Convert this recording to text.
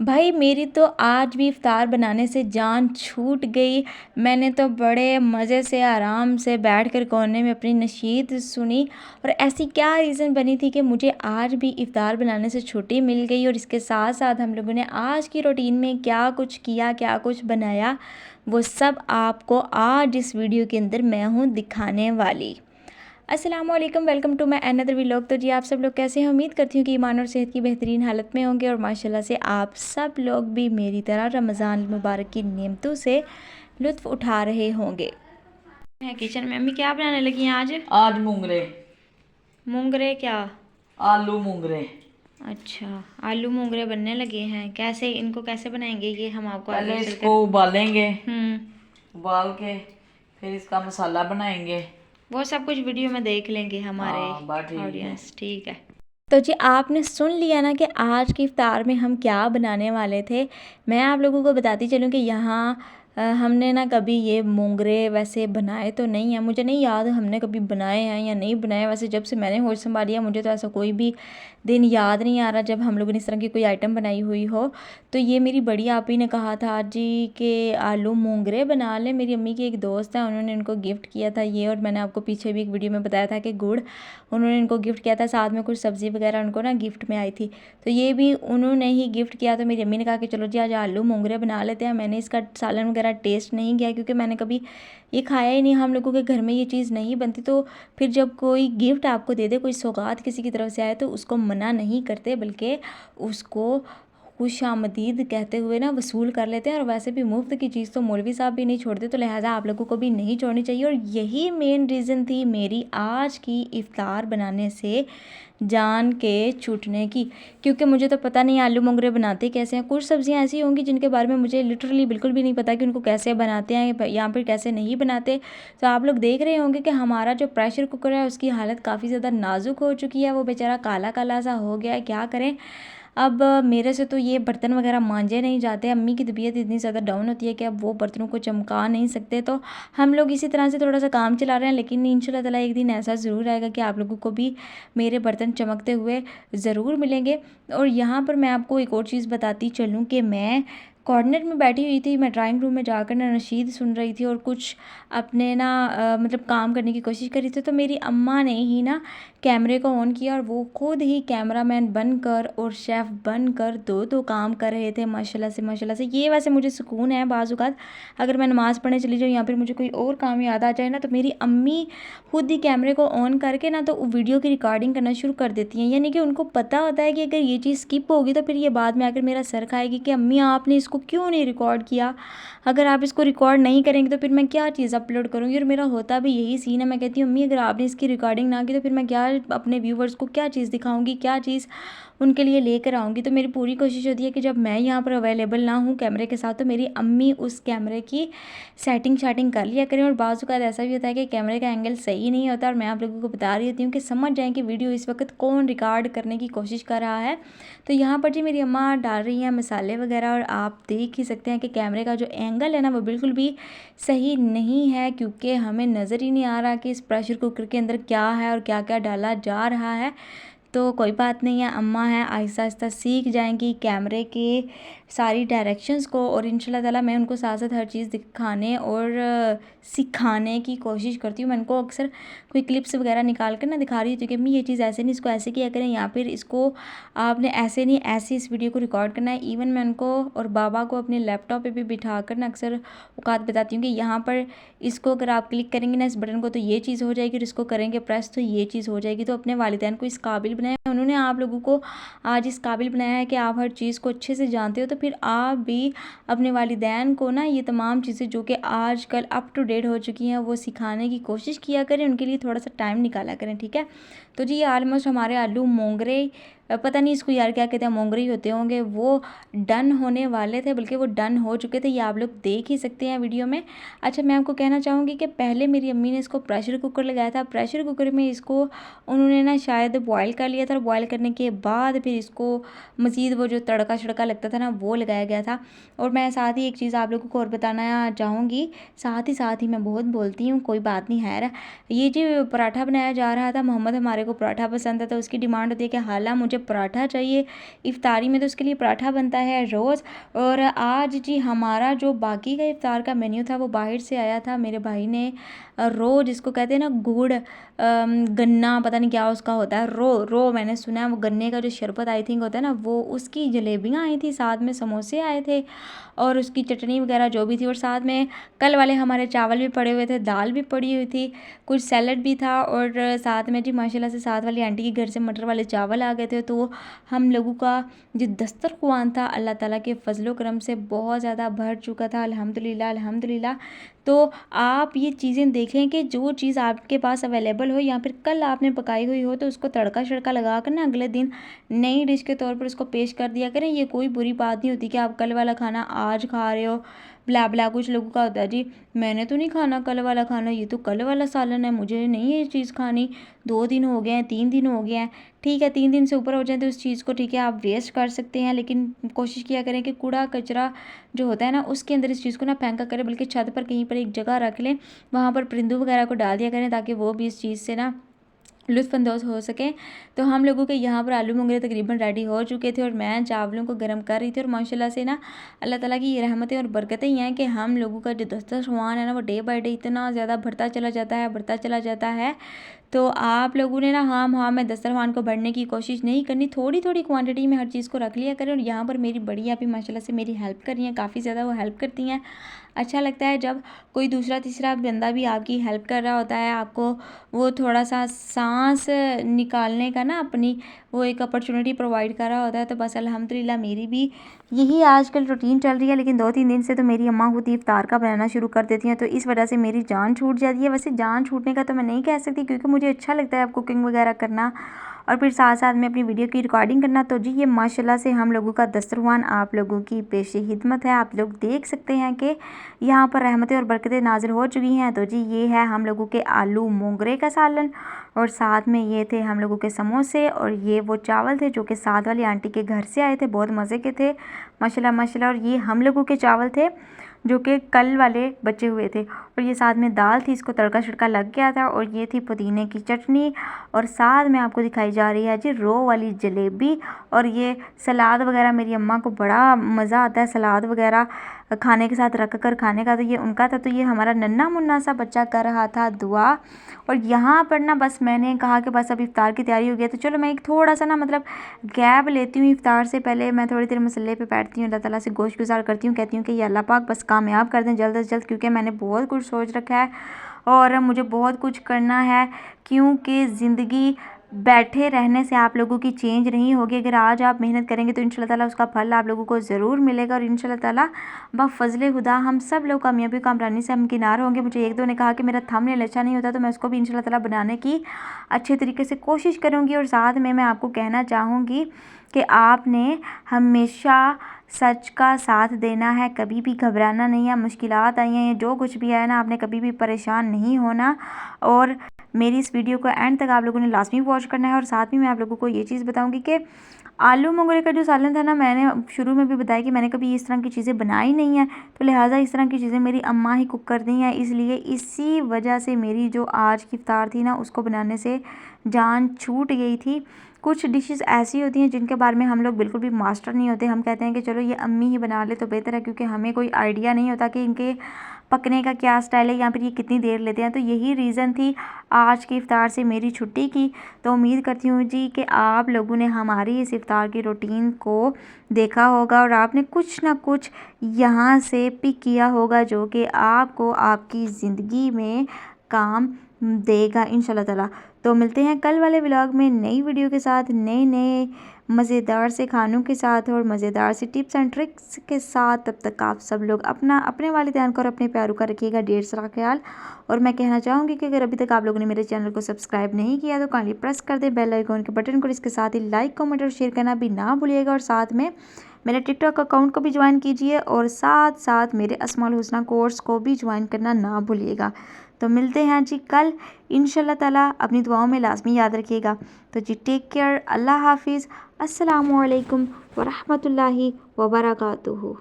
भाई मेरी तो आज भी इफ़्तार बनाने से जान छूट गई। मैंने तो बड़े मज़े से आराम से बैठकर कोने में अपनी नशीद सुनी। और ऐसी क्या रीज़न बनी थी कि मुझे आज भी इफ़्तार बनाने से छुट्टी मिल गई। और इसके साथ साथ हम लोगों ने आज की रूटीन में क्या कुछ किया, क्या कुछ बनाया, वो सब आपको आज इस वीडियो के अंदर मैं हूँ दिखाने वाली। अस्सलाम वालेकुम, welcome to my another vlog. तो जी आप सब लोग कैसे हैं? उम्मीद करती हूँ कि ईमान और सेहत की बेहतरीन हालत में होंगे और माशाल्लाह से आप सब लोग भी मेरी तरह रमज़ान मुबारक की नेमतों से लुत्फ़ उठा रहे होंगे। मैं किचन में, अम्मी क्या बनाने लगी हैं आज? आज मूंगरे। मूंगरे क्या? आलू मूंगरे। अच्छा, आलू मूंगरे बनने लगे हैं। कैसे इनको कैसे बनाएंगे ये हम आपको पहले आगे इसको चलकर। उबालेंगे, हम्म। उबाल के फिर इसका मसाला बनाएंगे। वो सब कुछ वीडियो में देख लेंगे हमारे हाँ बात ठीक है। ऑडियंस, ठीक है। तो जी आपने सुन लिया ना कि आज की इफ्तार में हम क्या बनाने वाले थे। मैं आप लोगों को बताती चलूँ कि यहाँ हमने ना कभी ये मोंगरे वैसे बनाए तो नहीं हैं। मुझे नहीं याद हमने कभी बनाए हैं या नहीं बनाए। वैसे जब से मैंने होश संभाली है मुझे तो ऐसा कोई भी दिन याद नहीं आ रहा जब हम लोगों ने इस तरह की कोई आइटम बनाई हुई हो। तो ये मेरी बड़ी आपी ने कहा था जी कि आलू मोंगरे बना लें। मेरी अम्मी की एक दोस्त है, उन्होंने इनको गिफ्ट किया था ये। और मैंने आपको पीछे भी एक वीडियो में बताया था कि गुड़ उन्होंने इनको गिफ्ट किया था, साथ में कुछ सब्ज़ी वगैरह उनको ना गिफ्ट में आई थी। तो ये भी उन्होंने ही गिफ्ट किया। तो मेरी अम्मी ने कहा कि चलो जी आज आलू मोंगरे बना लेते हैं। मैंने इसका सालन वगैरह टेस्ट नहीं किया क्योंकि मैंने कभी ये खाया ही नहीं। हम लोगों के घर में ये चीज़ नहीं बनती। तो फिर जब कोई गिफ्ट आपको दे दे, कोई सौगात किसी की तरफ से आए, तो उसको मना नहीं करते बल्कि उसको खुशामदीद कहते हुए ना वसूल कर लेते हैं। और वैसे भी मुफ्त की चीज़ तो मौलवी साहब भी नहीं छोड़ते, तो लिहाजा आप लोगों को भी नहीं छोड़नी चाहिए। और यही मेन रीज़न थी मेरी आज की इफ़्तार बनाने से जान के छूटने की। क्योंकि मुझे तो पता नहीं आलू मोंगरे बनाते कैसे हैं। कुछ सब्ज़ियाँ ऐसी होंगी जिनके बारे में मुझे लिटरली बिल्कुल भी नहीं पता कि उनको कैसे बनाते हैं या फिर कैसे नहीं बनाते। तो आप लोग देख रहे होंगे कि हमारा जो प्रेशर कुकर है उसकी हालत काफ़ी ज़्यादा नाजुक हो चुकी है। वो बेचारा काला काला सा हो गया है, क्या करें। अब मेरे से तो ये बर्तन वगैरह मांजे नहीं जाते। अम्मी की तबीयत इतनी ज़्यादा डाउन होती है कि अब वो बर्तनों को चमका नहीं सकते। तो हम लोग इसी तरह से थोड़ा सा काम चला रहे हैं। लेकिन इंशाल्लाह ताला एक दिन ऐसा ज़रूर आएगा कि आप लोगों को भी मेरे बर्तन चमकते हुए ज़रूर मिलेंगे। और यहाँ पर मैं आपको एक और चीज़ बताती चलूँ कि मैं कॉर्नर में बैठी हुई थी। मैं ड्राइंग रूम में जाकर ना नशीद सुन रही थी और कुछ अपने ना मतलब काम करने की कोशिश कर रही थी। तो मेरी अम्मा ने ही ना कैमरे को ऑन किया और वो खुद ही कैमरामैन बनकर और शेफ़ बनकर दो दो काम कर रहे थे माशाल्लाह से माशाल्लाह से। ये वैसे मुझे सुकून है बाज़ औक़ात अगर मैं नमाज़ पढ़ने चली जाऊँ या फिर मुझे कोई और काम याद आ जाए ना, तो मेरी अम्मी खुद ही कैमरे को ऑन करके ना तो वीडियो की रिकॉर्डिंग करना शुरू कर देती हैं। यानी कि उनको पता होता है कि अगर ये चीज़ स्किप होगी तो फिर ये बाद में आकर मेरा सर खाएगी कि अम्मी आपने इसको क्यों नहीं रिकॉर्ड किया। अगर आप इसको रिकॉर्ड नहीं करेंगे तो फिर मैं क्या चीज़ अपलोड करूँगी। और मेरा होता भी यही सीन है। मैं कहती हूँ अम्मी अगर आपने इसकी रिकॉर्डिंग ना की तो फिर मैं क्या अपने व्यूवर्स को क्या चीज़ दिखाऊंगी, क्या चीज़ उनके लिए लेकर आऊँगी। तो मेरी पूरी कोशिश होती है कि जब मैं यहाँ पर अवेलेबल ना हूँ कैमरे के साथ, तो मेरी अम्मी उस कैमरे की सेटिंग शाटिंग कर लिया करें। और बाज़ औक़ात ऐसा भी होता है कि कैमरे का एंगल सही नहीं होता और मैं आप लोगों को बता रही होती हूँ कि समझ जाएँ कि वीडियो इस वक्त कौन रिकॉर्ड करने की कोशिश कर रहा है। तो यहाँ पर जी मेरी अम्मा डाल रही हैं मसाले वगैरह और आप देख ही सकते हैं कि कैमरे का जो एंगल है ना वो बिल्कुल भी सही नहीं है क्योंकि हमें नज़र ही नहीं आ रहा कि इस प्रेशर कुकर के अंदर क्या है और क्या क्या डाला जा रहा है। तो कोई बात नहीं है, अम्मा है आहिस्ता आहिस्ता सीख जाएंगी कैमरे के सारी डायरेक्शंस को। और इंशाल्लाह ताला मैं उनको साथ साथ हर चीज़ दिखाने और सिखाने की कोशिश करती हूँ। मैं उनको अक्सर कोई क्लिप्स वगैरह निकाल कर ना दिखा रही थी कि अम्मी ये चीज़ ऐसे नहीं, इसको ऐसे किया करें या फिर इसको आपने ऐसे नहीं ऐसे इस वीडियो को रिकॉर्ड करना है। इवन मैं उनको और बाबा को अपने लैपटॉप पे भी बिठा कर ना अक्सर औकात बताती हूँ कि यहाँ पर इसको अगर आप क्लिक करेंगे ना इस बटन को तो ये चीज़ हो जाएगी और इसको करेंगे प्रेस तो ये चीज़ हो जाएगी। तो अपने वालिदैन को इस काबिल बनाया, उन्होंने आप लोगों को आज इस काबिल बनाया है कि आप हर चीज़ को अच्छे से जानते हो। तो फिर आप भी अपने वालिदैन को ना ये तमाम चीज़ें जो कि आजकल अप टू डेट हो चुकी हैं वो सिखाने की कोशिश किया करें, उनके लिए थोड़ा सा टाइम निकाला करें, ठीक है। तो जी ये ऑलमोस्ट हमारे आलू मोंगरे, पता नहीं इसको यार क्या कहते हैं, मोंगरे ही होते होंगे, वो डन होने वाले थे, बल्कि वो डन हो चुके थे। ये आप लोग देख ही सकते हैं वीडियो में। अच्छा मैं आपको कहना चाहूँगी कि पहले मेरी अम्मी ने इसको प्रेशर कुकर लगाया था। प्रेशर कुकर में इसको उन्होंने ना शायद बॉयल कर लिया था और बॉयल करने के बाद फिर इसको मज़ीद वो जो तड़का शड़का लगता था ना वो लगाया गया था। और मैं साथ ही एक चीज़ आप लोगों को और बताना चाहूँगी, साथ ही मैं बहुत बोलती हूँ, कोई बात नहीं है। ये जो पराठा बनाया जा रहा था, मोहम्मद हमारे बेचारे को पराठा पसंद है, तो उसकी डिमांड होती है कि हाला मुझे पराठा चाहिए इफ्तारी में, तो उसके लिए पराठा बनता है रोज़। और आज जी हमारा जो बाकी का इफ्तार का मेन्यू था वो बाहर से आया था। मेरे भाई ने रो, जिसको कहते हैं ना गुड़ गन्ना, पता नहीं क्या उसका होता है, रो मैंने सुना है, वो गन्ने का जो शरबत आई थिंक होता है ना, वो उसकी जलेबियाँ आई थी, साथ में समोसे आए थे और उसकी चटनी वगैरह जो भी थी। और साथ में कल वाले हमारे चावल भी पड़े हुए थे, दाल भी पड़ी हुई थी, कुछ सैलड भी था। और साथ में जी माशाल्लाह से साथ वाली आंटी के घर से मटर वाले चावल आ गए थे। तो हम लोगों का जो दस्तरख्वान था अल्लाह ताला के फजलो करम से बहुत ज़्यादा भर चुका था, अल्हम्दुलिल्लाह अल्हम्दुलिल्लाह। तो आप ये चीज़ें देखें कि जो चीज़ आपके पास अवेलेबल हो या फिर कल आपने पकाई हुई हो, तो उसको तड़का शड़का लगा कर ना अगले दिन नई डिश के तौर पर उसको पेश कर दिया करें। ये कोई बुरी बात नहीं होती कि आप कल वाला खाना आज खा रहे हो, ब्ला ब्ला। कुछ लोगों का होता है जी मैंने तो नहीं खाना कल वाला खाना, ये तो कल वाला सालन है, मुझे नहीं ये चीज़ खानी, 2 दिन हो गए हैं, 3 दिन हो गए हैं। ठीक है, 3 दिन से ऊपर हो जाए तो उस चीज़ को ठीक है आप वेस्ट कर सकते हैं, लेकिन कोशिश किया करें कि कूड़ा कचरा जो होता है ना उसके अंदर इस चीज़ को ना फेंका करें, बल्कि छत पर कहीं पर एक जगह रख लें, वहाँ पर परिंदों वगैरह को डाल दिया करें ताकि वो भी इस चीज़ से ना लुत्फ़अंदोज़ हो सके। तो हम लोगों के यहाँ पर आलू मोंगरे तकरीबन रेडी हो चुके थे और मैं चावलों को गर्म कर रही थी। और माशाल्लाह से ना अल्लाह ताला की ये रहमतें और बरकतें ही हैं कि हम लोगों का जो दस्तरख़्वान है ना वो डे बाय डे इतना ज़्यादा बढ़ता चला जाता है। तो आप लोगों ने ना हाँ मैं दस्तरख़्वान को भरने की कोशिश नहीं करनी, थोड़ी थोड़ी क्वांटिटी में हर चीज़ को रख लिया करें। और यहाँ पर मेरी बड़ी आपी माशाल्लाह से मेरी हेल्प कर रही हैं, काफ़ी ज़्यादा वो हेल्प करती हैं। अच्छा लगता है जब कोई दूसरा तीसरा बंदा भी आपकी हेल्प कर रहा होता है, आपको वो थोड़ा सा सांस निकालने का ना अपनी वो एक अपॉर्चुनिटी प्रोवाइड कर रहा होता है। तो बस अल्हम्दुलिल्लाह मेरी भी यही आजकल रूटीन चल रही है। लेकिन 2-3 दिन से तो मेरी अम्मा खुद ही इफ्तार का बनाना शुरू कर देती हैं, तो इस वजह से मेरी जान छूट जाती है। वैसे जान छूटने का तो मैं नहीं कह सकती, क्योंकि मुझे अच्छा लगता है अब कुकिंग वगैरह करना और फिर साथ साथ में अपनी वीडियो की रिकॉर्डिंग करना। तो जी ये माशाल्लाह से हम लोगों का दस्तरख़्वान आप लोगों की पेश खिदमत है। आप लोग देख सकते हैं कि यहाँ पर रहमतें और बरकतें नाज़िल हो चुकी हैं। तो जी ये है हम लोगों के आलू मोंगरे का सालन, और साथ में ये थे हम लोगों के समोसे, और ये वो चावल थे जो कि साथ वाली आंटी के घर से आए थे, बहुत मज़े के थे माशाल्लाह माशाल्लाह। और ये हम लोगों के चावल थे जो कि कल वाले बचे हुए थे। और ये साथ में दाल थी, इसको तड़का शड़का लग गया था। और ये थी पुदीने की चटनी, और साथ में आपको दिखाई जा रही है जी रो वाली जलेबी। और ये सलाद वगैरह मेरी अम्मा को बड़ा मज़ा आता है सलाद वगैरह खाने के साथ रख कर खाने का, तो ये उनका था। तो ये हमारा नन्ना मुन्ना सा बच्चा कर रहा था दुआ। और यहाँ पर ना बस मैंने कहा कि बस अब इफ्तार की तैयारी हो गई, तो चलो मैं एक थोड़ा सा ना मतलब गैप लेती हूँ इफ्तार से पहले, मैं थोड़ी देर मसल्ले पे बैठती हूँ, अल्लाह ताला से गोश गुजार करती हूँ, कहती हूँ कि ये अल्लाह पाक बस कामयाब कर दें जल्द से जल्द, क्योंकि मैंने बहुत कुछ सोच रखा है और मुझे बहुत कुछ करना है। क्योंकि ज़िंदगी बैठे रहने से आप लोगों की चेंज नहीं होगी। अगर आज आप मेहनत करेंगे तो इंशाल्लाह ताला उसका फल आप लोगों को ज़रूर मिलेगा, और इंशाल्लाह ताला बफ़ज़्ल खुदा हम सब लोग कामयाबी कामरानी से हमकिनार होंगे। मुझे एक दो ने कहा कि मेरा थंबनेल अच्छा नहीं होता, तो मैं उसको भी इंशाल्लाह ताला बनाने की अच्छे तरीके से कोशिश करूँगी। और साथ में मैं आपको कहना चाहूँगी कि आपने हमेशा सच का साथ देना है, कभी भी घबराना नहीं है। मुश्किलात आई हैं, जो कुछ भी आया ना, आपने कभी भी परेशान नहीं होना। और मेरी इस वीडियो को एंड तक आप लोगों ने लाजमी वॉच करना है। और साथ में मैं आप लोगों को ये चीज़ बताऊंगी कि आलू मोंगरे का जो सालन था ना, मैंने शुरू में भी बताया कि मैंने कभी इस तरह की चीज़ें बनाई नहीं है, तो लिहाजा इस तरह की चीज़ें मेरी अम्मा ही कुक करती हैं, इसलिए इसी वजह से मेरी जो आज की इफ्तार थी ना उसको बनाने से जान छूट गई थी। कुछ डिशेस ऐसी होती हैं जिनके बारे में हम लोग बिल्कुल भी मास्टर नहीं होते, हम कहते हैं कि चलो ये अम्मी ही बना ले तो बेहतर है, क्योंकि हमें कोई आइडिया नहीं होता कि इनके पकने का क्या स्टाइल है या फिर ये कितनी देर लेते हैं। तो यही रीज़न थी आज की इफ्तार से मेरी छुट्टी की। तो उम्मीद करती हूँ जी कि आप लोगों ने हमारी इस इफ्तार की रूटीन को देखा होगा और आपने कुछ ना कुछ यहाँ से पिक किया होगा जो कि आपको आपकी ज़िंदगी में काम देगा इंशाल्लाह ताला। तो मिलते हैं कल वाले व्लॉग में नई वीडियो के साथ, नए मज़ेदार से खानों के साथ और मज़ेदार से टिप्स एंड ट्रिक्स के साथ। तब तक आप सब लोग अपना अपने वाले ध्यान को और अपने प्यारों का रखिएगा ढेर सारा ख्याल। और मैं कहना चाहूँगी कि अगर अभी तक आप लोगों ने मेरे चैनल को सब्सक्राइब नहीं किया तो काइंडली प्रेस कर दे बेल आइकॉन के बटन को। इसके साथ ही लाइक कमेंट और शेयर करना भी ना भूलिएगा। और साथ में मेरे टिकटॉक अकाउंट को भी ज्वाइन कीजिए, और साथ साथ मेरे अस्माउल हुस्ना कोर्स को भी ज्वाइन करना ना भूलिएगा। तो मिलते हैं जी कल इंशाल्लाह ताला, अपनी दुआओं में लाजमी याद रखिएगा। तो जी टेक केयर, अल्लाह हाफिज़, अस्सलामु अलैकुम व रहमतुल्लाहि व बरकातुहू।